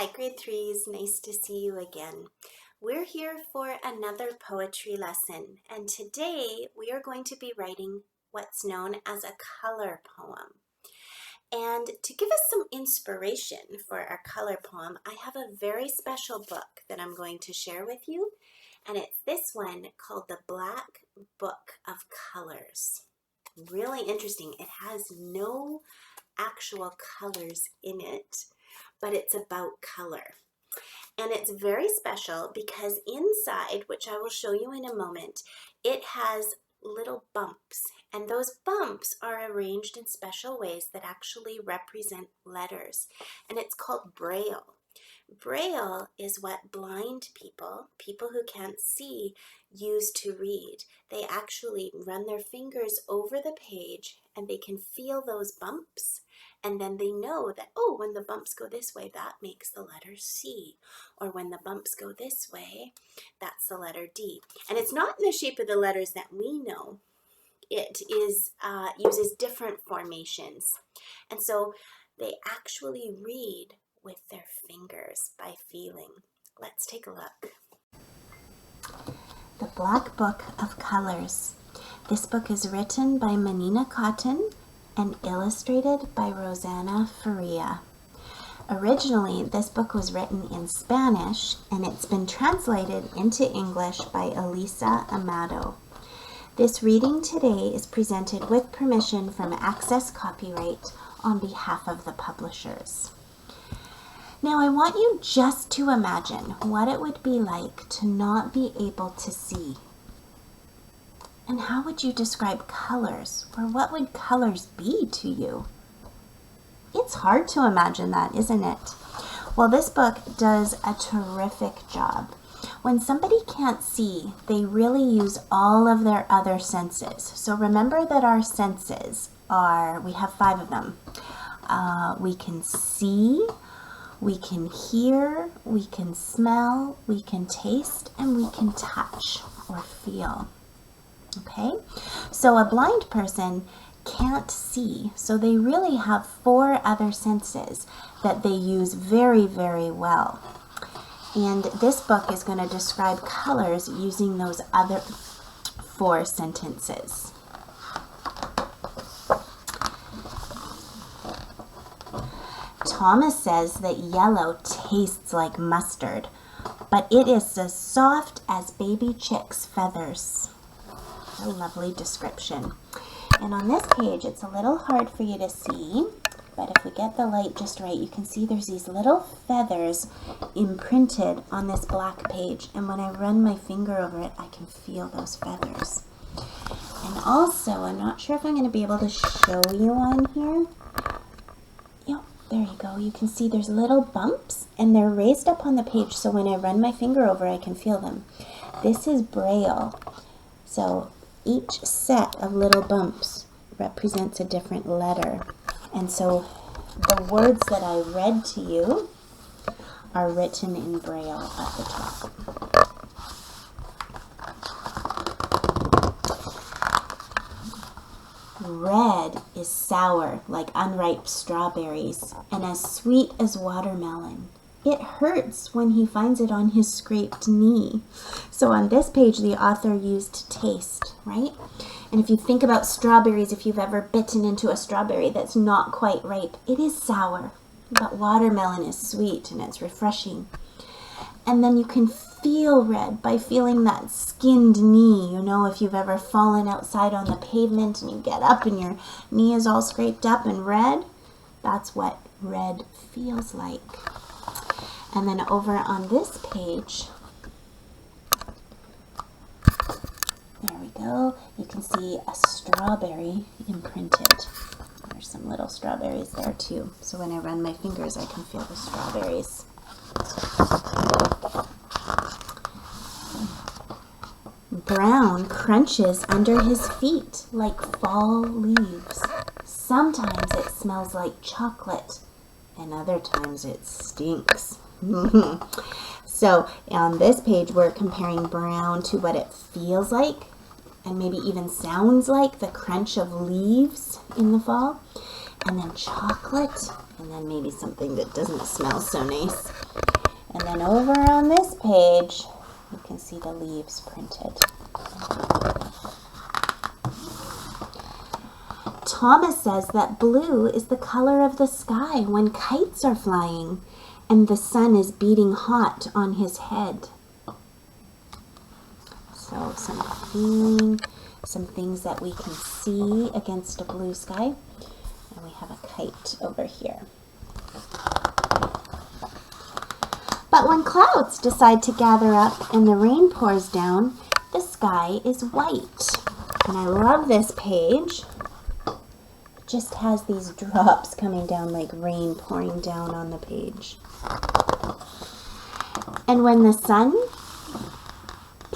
Hi, grade threes. Nice to see you again. We're here for another poetry lesson, and today we are going to be writing what's known as a color poem. And to give us some inspiration for our color poem, I have a very special book that I'm going to share with you, and it's this one called The Black Book of Colors. Really interesting. It has no actual colors in it, but it's about color. And it's very special because inside, which I will show you in a moment, it has little bumps. And those bumps are arranged in special ways that actually represent letters. And it's called Braille. Braille is what blind people who can't see, use to read. They actually run their fingers over the page and they can feel those bumps. And then they know that, oh, when the bumps go this way, that makes the letter C. Or when the bumps go this way, that's the letter D. And it's not in the shape of the letters that we know. It is uses different formations. And so they actually read with their fingers by feeling. Let's take a look. The Black Book of Colors. This book is written by Manina Cotton and illustrated by Rosanna Faria. Originally, this book was written in Spanish, and it's been translated into English by Elisa Amado. This reading today is presented with permission from Access Copyright on behalf of the publishers. Now, I want you just to imagine what it would be like to not be able to see. And how would you describe colors, or what would colors be to you? It's hard to imagine that, isn't it? Well, this book does a terrific job. When somebody can't see, they really use all of their other senses. So remember that our senses are, we have 5 of them. We can see, we can hear, we can smell, we can taste, and we can touch or feel. Okay? So a blind person can't see, so they really have 4 other senses that they use very, very well. And this book is going to describe colors using those other 4 sentences. Thomas says that yellow tastes like mustard, but it is as soft as baby chick's feathers. A lovely description. And on this page, it's a little hard for you to see, but if we get the light just right, you can see there's these little feathers imprinted on this black page. And when I run my finger over it, I can feel those feathers. And also, I'm not sure if I'm going to be able to show you on here. Yep, there you go. You can see there's little bumps, and they're raised up on the page, so when I run my finger over, I can feel them. This is Braille. So each set of little bumps represents a different letter. And so the words that I read to you are written in Braille at the top. Red is sour like unripe strawberries and as sweet as watermelon. It hurts when he finds it on his scraped knee. So on this page, the author used taste, right? And if you think about strawberries, if you've ever bitten into a strawberry that's not quite ripe, it is sour. But watermelon is sweet and it's refreshing. And then you can feel red by feeling that skinned knee. You know, if you've ever fallen outside on the pavement and you get up and your knee is all scraped up and red, that's what red feels like. And then over on this page, there we go, you can see a strawberry imprinted. There's some little strawberries there too. So when I run my fingers, I can feel the strawberries. Brown crunches under his feet like fall leaves. Sometimes it smells like chocolate, and other times it stinks. So on this page, we're comparing brown to what it feels like and maybe even sounds like, the crunch of leaves in the fall. and then chocolate, and then maybe something that doesn't smell so nice. And then over on this page, you can see the leaves printed. Thomas says that blue is the color of the sky when kites are flying and the sun is beating hot on his head. So some feeling, some things that we can see against a blue sky. And we have a kite over here. But when clouds decide to gather up and the rain pours down, the sky is white. And I love this page. It just has these drops coming down like rain pouring down on the page. And when the sun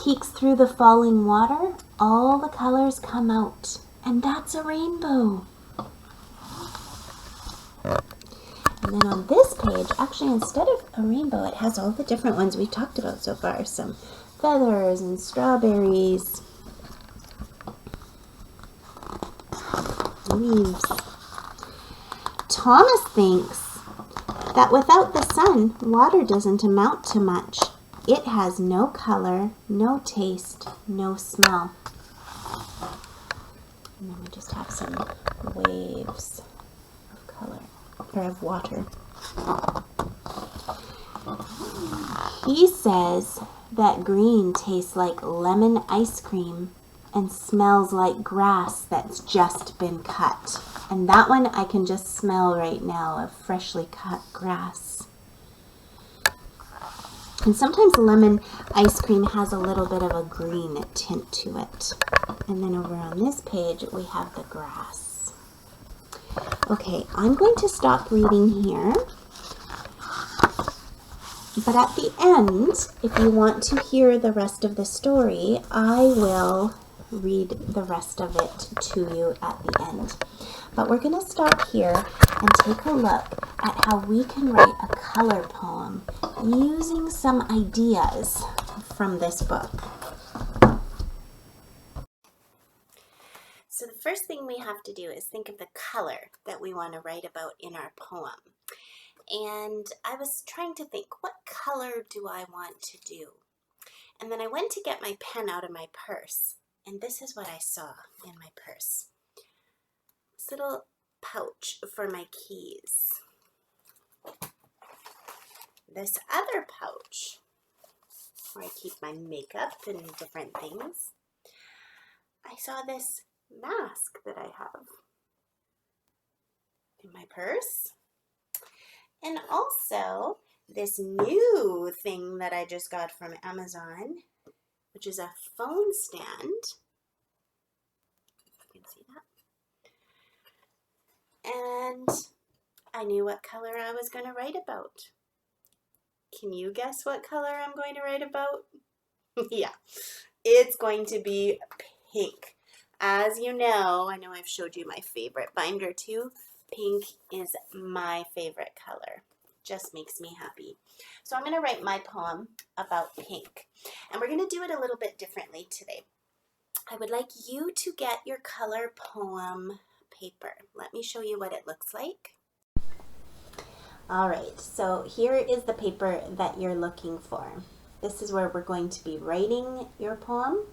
peeks through the falling water, all the colors come out. And that's a rainbow. And then on this page, actually instead of a rainbow, it has all the different ones we've talked about so far. Some feathers and strawberries, leaves. Thomas thinks that without the sun, water doesn't amount to much. It has no color, no taste, no smell. And then we just have some waves of color, or of water. He says that green tastes like lemon ice cream and smells like grass that's just been cut. And that one I can just smell right now, of freshly cut grass. And sometimes lemon ice cream has a little bit of a green tint to it. And then over on this page, we have the grass. Okay, I'm going to stop reading here. But at the end, if you want to hear the rest of the story, I will read the rest of it to you at the end. But we're going to stop here and take a look at how we can write a color poem using some ideas from this book. So the first thing we have to do is think of the color that we want to write about in our poem. And I was trying to think, what color do I want to do? And then I went to get my pen out of my purse, and this is what I saw in my purse. This little pouch for my keys. This other pouch where I keep my makeup and different things. I saw this mask that I have in my purse. And also this new thing that I just got from Amazon, which is a phone stand. You can see that. And I knew what color I was going to write about. Can you guess what color I'm going to write about? Yeah, it's going to be pink. As you know, I know I've showed you my favorite binder too. Pink is my favorite color. Just makes me happy. So I'm going to write my poem about pink. And we're going to do it a little bit differently today. I would like you to get your color poem paper. Let me show you what it looks like. All right, so here is the paper that you're looking for. This is where we're going to be writing your poem.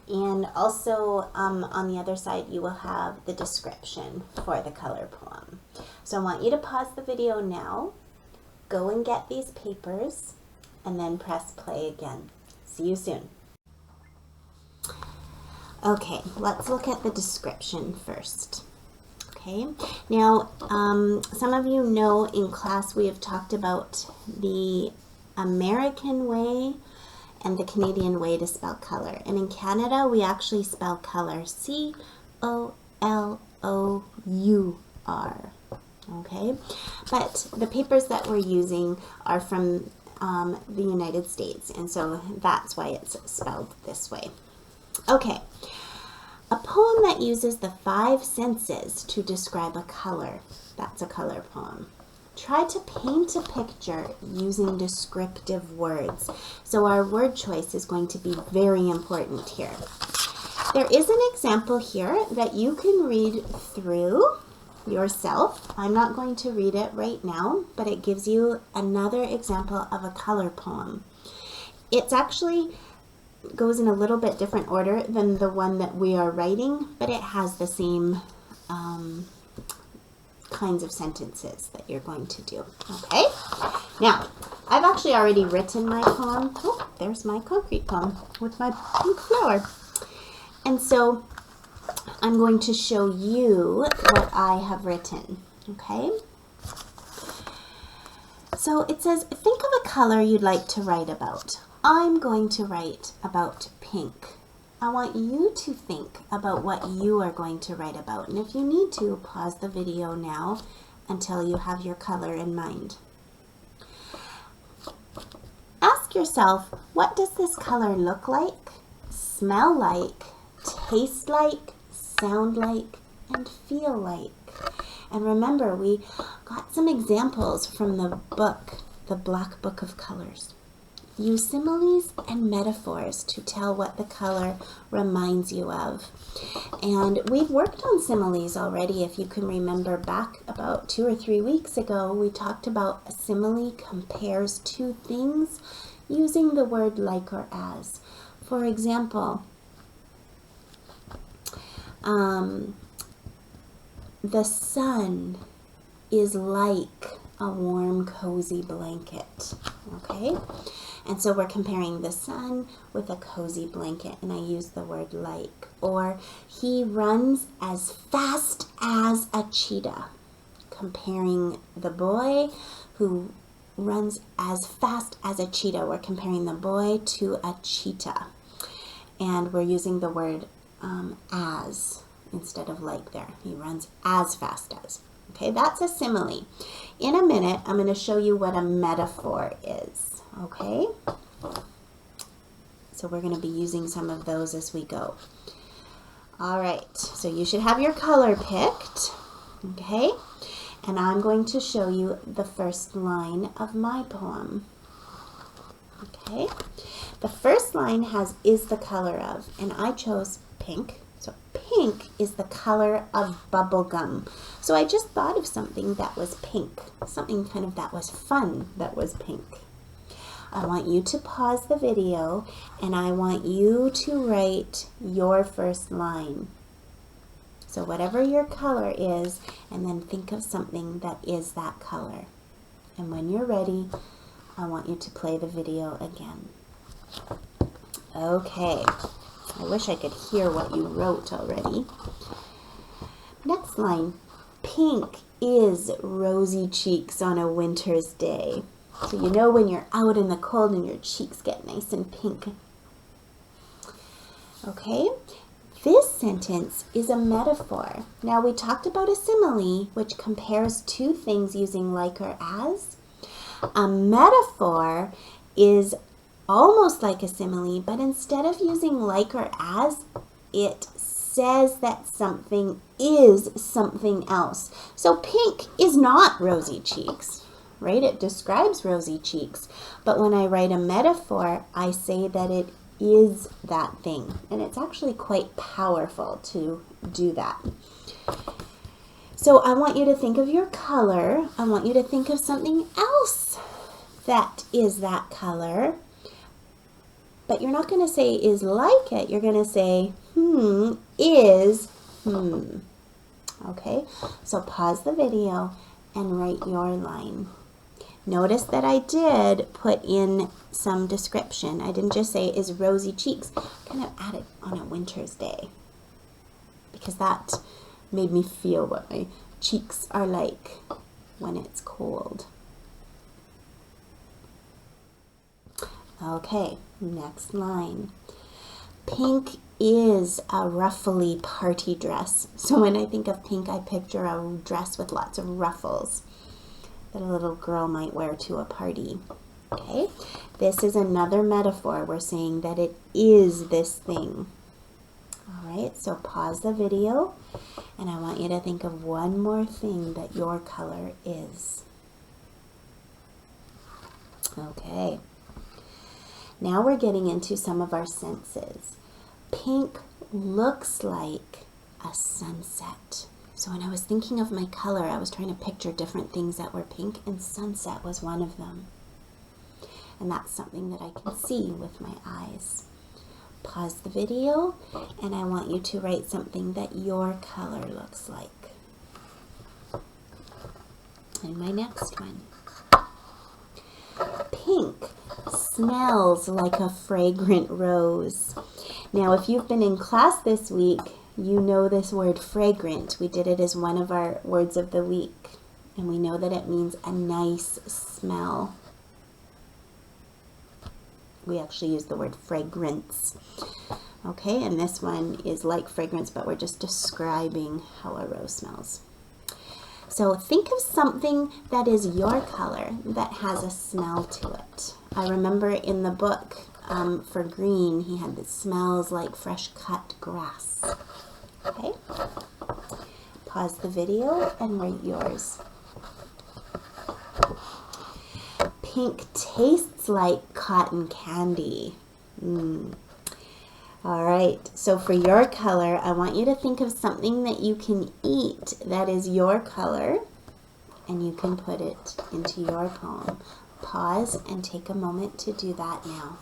And also on the other side, you will have the description for the color poem. So I want you to pause the video now, go and get these papers, and then press play again. See you soon. Okay, let's look at the description first. Okay, now some of you know in class we have talked about the American way and the Canadian way to spell color. And in Canada, we actually spell color C-O-L-O-U-R. Okay, but the papers that we're using are from the United States, and so that's why it's spelled this way. Okay, a poem that uses the 5 senses to describe a color. That's a color poem. Try to paint a picture using descriptive words. So our word choice is going to be very important here. There is an example here that you can read through. yourself. I'm not going to read it right now, but it gives you another example of a color poem. It's actually goes in a little bit different order than the one that we are writing, but it has the same kinds of sentences that you're going to do. Okay? Now, I've actually already written my poem. Oh, there's my concrete poem with my pink flower. And so I'm going to show you what I have written. Okay? So it says, think of a color you'd like to write about. I'm going to write about pink. I want you to think about what you are going to write about. And if you need to, pause the video now until you have your color in mind. Ask yourself, what does this color look like, smell like, taste like, sound like, and feel like? And remember, we got some examples from the book, The Black Book of Colors. Use similes and metaphors to tell what the color reminds you of. And we've worked on similes already. If you can remember back about 2 or 3 weeks ago, we talked about a simile compares two things using the word like or as. For example, the sun is like a warm, cozy blanket, okay? And so we're comparing the sun with a cozy blanket, and I use the word like. Or he runs as fast as a cheetah, comparing the boy who runs as fast as a cheetah. We're comparing the boy to a cheetah, and we're using the word as instead of like there. He runs as fast as. Okay, that's a simile. In a minute, I'm going to show you what a metaphor is. Okay? So we're going to be using some of those as we go. All right, so you should have your color picked. Okay? And I'm going to show you the first line of my poem. Okay? The first line has is the color of, and I chose pink. So pink is the color of bubble gum. So I just thought of something that was pink, something kind of that was fun that was pink. I want you to pause the video and I want you to write your first line. So whatever your color is, and then think of something that is that color. And when you're ready, I want you to play the video again. Okay. I wish I could hear what you wrote already. Next line. Pink is rosy cheeks on a winter's day. So you know when you're out in the cold and your cheeks get nice and pink. Okay. This sentence is a metaphor. Now we talked about a simile, which compares two things using like or as. A metaphor is almost like a simile, but instead of using like or as, it says that something is something else. So pink is not rosy cheeks, right? It describes rosy cheeks. But when I write a metaphor, I say that it is that thing. And it's actually quite powerful to do that. So I want you to think of your color. I want you to think of something else that is that color. But you're not going to say is like it. You're going to say, is, Okay, so pause the video and write your line. Notice that I did put in some description. I didn't just say is rosy cheeks. I kind of added on a winter's day because that made me feel what my cheeks are like when it's cold. Okay, next line. Pink is a ruffly party dress. So when I think of pink, I picture a dress with lots of ruffles that a little girl might wear to a party. Okay, this is another metaphor. We're saying that it is this thing. All right, so pause the video, and I want you to think of one more thing that your color is. Okay. Now we're getting into some of our senses. Pink looks like a sunset. So when I was thinking of my color, I was trying to picture different things that were pink, and sunset was one of them. And that's something that I can see with my eyes. Pause the video, and I want you to write something that your color looks like. And my next one. Pink smells like a fragrant rose. Now, if you've been in class this week, you know this word fragrant. We did it as one of our words of the week, and we know that it means a nice smell. We actually use the word fragrance. Okay, and this one is like fragrance, but we're just describing how a rose smells. So think of something that is your color that has a smell to it. I remember in the book for green, he had that smells like fresh cut grass. Okay, pause the video and write yours. Pink tastes like cotton candy. All right, so for your color, I want you to think of something that you can eat that is your color, and you can put it into your poem. Pause and take a moment to do that now.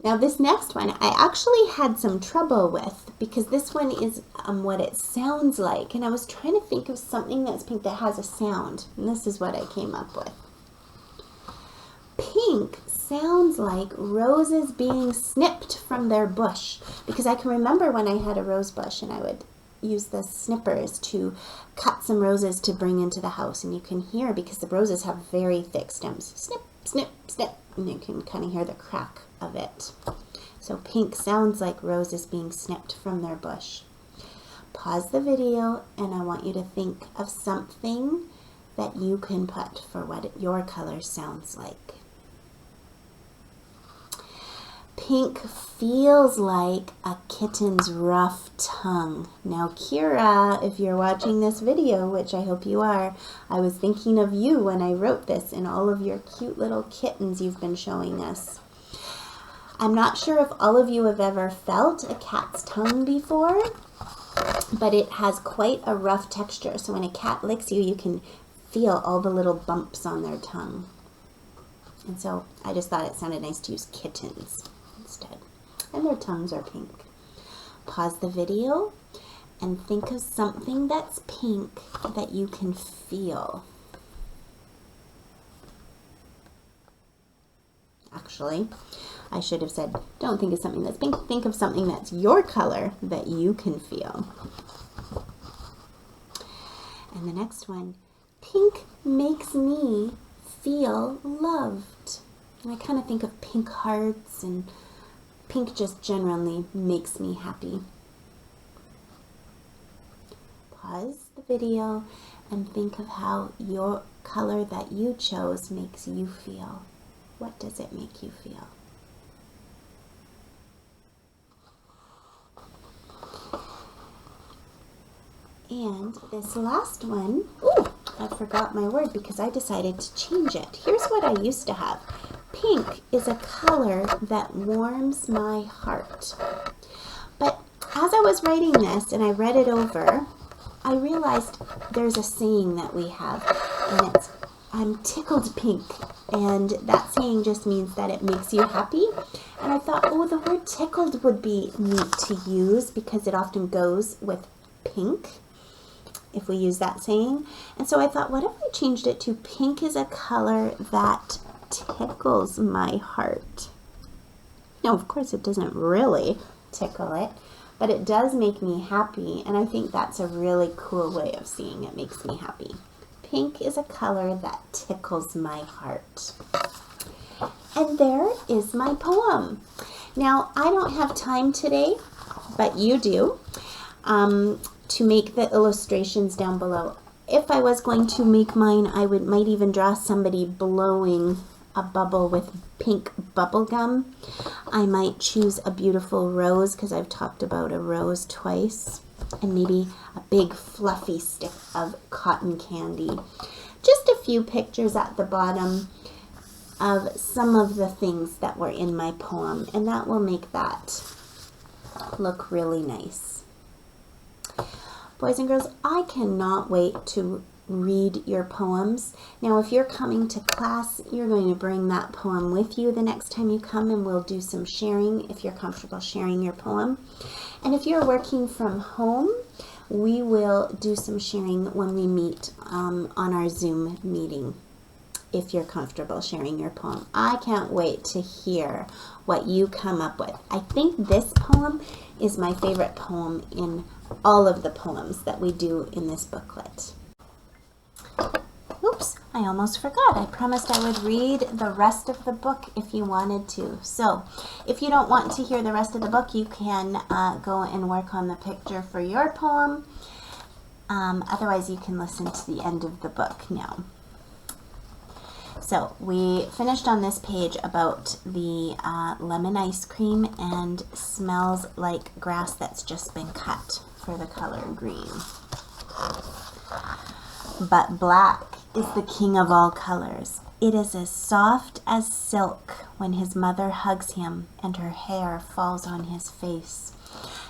Now this next one I actually had some trouble with because this one is what it sounds like, and I was trying to think of something that's pink that has a sound, and this is what I came up with. Pink sounds like roses being snipped from their bush, because I can remember when I had a rose bush and I would use the snippers to cut some roses to bring into the house, and you can hear, because the roses have very thick stems, snip, snip, snip, and you can kind of hear the crack of it. So pink sounds like roses being snipped from their bush. Pause the video, and I want you to think of something that you can put for what your color sounds like. Pink feels like a kitten's rough tongue. Now, Kira, if you're watching this video, which I hope you are, I was thinking of you when I wrote this and all of your cute little kittens you've been showing us. I'm not sure if all of you have ever felt a cat's tongue before, but it has quite a rough texture. So when a cat licks you, you can feel all the little bumps on their tongue. And so I just thought it sounded nice to use kittens instead. And their tongues are pink. Pause the video and think of something that's pink that you can feel. Actually, I should have said, don't think of something that's pink, think of something that's your color that you can feel. And the next one, pink makes me feel loved. And I kind of think of pink hearts, and pink just generally makes me happy. Pause the video and think of how your color that you chose makes you feel. What does it make you feel? And this last one, ooh, I forgot my word because I decided to change it. Here's what I used to have. Pink is a color that warms my heart. But as I was writing this and I read it over, I realized there's a saying that we have, and it's, I'm tickled pink. And that saying just means that it makes you happy. And I thought, oh, the word tickled would be neat to use because it often goes with pink if we use that saying. And so I thought, what if I changed it to pink is a color that tickles my heart? Now, of course, it doesn't really tickle it, but it does make me happy. And I think that's a really cool way of seeing it makes me happy. Pink is a color that tickles my heart. And there is my poem. Now, I don't have time today, but you do, to make the illustrations down below. If I was going to make mine, I might even draw somebody blowing a bubble with pink bubble gum. I might choose a beautiful rose because I've talked about a rose twice, and maybe a big fluffy stick of cotton candy. Just a few pictures at the bottom of some of the things that were in my poem, and that will make that look really nice. Boys and girls, I cannot wait to read your poems. Now, if you're coming to class, you're going to bring that poem with you the next time you come, and we'll do some sharing if you're comfortable sharing your poem. And if you're working from home, we will do some sharing when we meet on our Zoom meeting, if you're comfortable sharing your poem. I can't wait to hear what you come up with. I think this poem is my favorite poem in all of the poems that we do in this booklet. Oops, I almost forgot. I promised I would read the rest of the book if you wanted to. So if you don't want to hear the rest of the book, you can go and work on the picture for your poem. Otherwise, you can listen to the end of the book now. So we finished on this page about the lemon ice cream and smells like grass that's just been cut for the color green. But black is the king of all colors. It is as soft as silk when his mother hugs him and her hair falls on his face.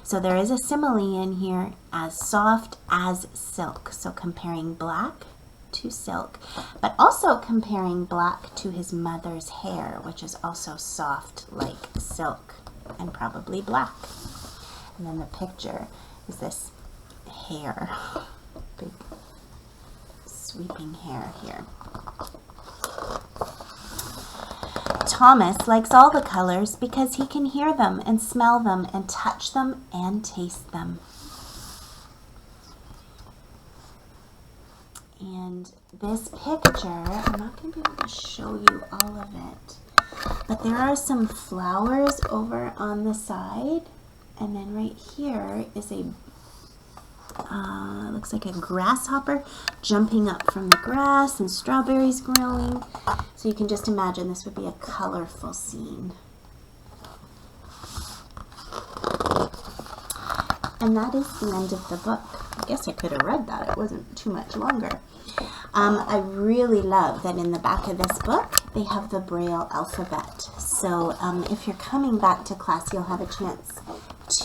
So there is a simile in here, as soft as silk. So comparing black to silk, but also comparing black to his mother's hair, which is also soft like silk and probably black. And then the picture is this hair, big sweeping hair here. Thomas likes all the colors because he can hear them and smell them and touch them and taste them. And this picture, I'm not going to be able to show you all of it, but there are some flowers over on the side, and then right here is a looks like a grasshopper jumping up from the grass and strawberries growing. So you can just imagine this would be a colorful scene. And that is the end of the book. I guess I could have read that. It wasn't too much longer. I really love that in the back of this book they have the Braille alphabet. So if you're coming back to class, you'll have a chance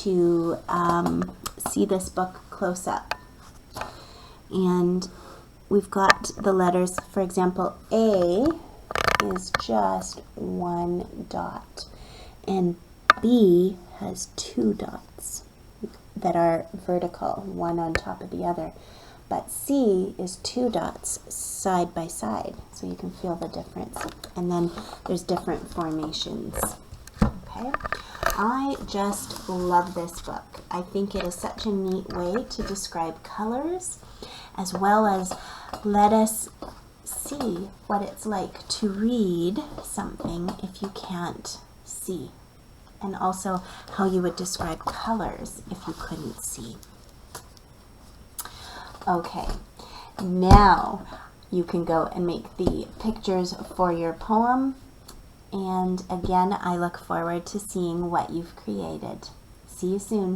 to see this book close up. And we've got the letters, for example, A is just one dot, and B has two dots that are vertical, one on top of the other. But C is two dots side by side, so you can feel the difference. And then there's different formations. Okay, I just love this book. I think it is such a neat way to describe colors, as well as let us see what it's like to read something if you can't see, and also how you would describe colors if you couldn't see. Okay, now you can go and make the pictures for your poem. And again, I look forward to seeing what you've created. See you soon.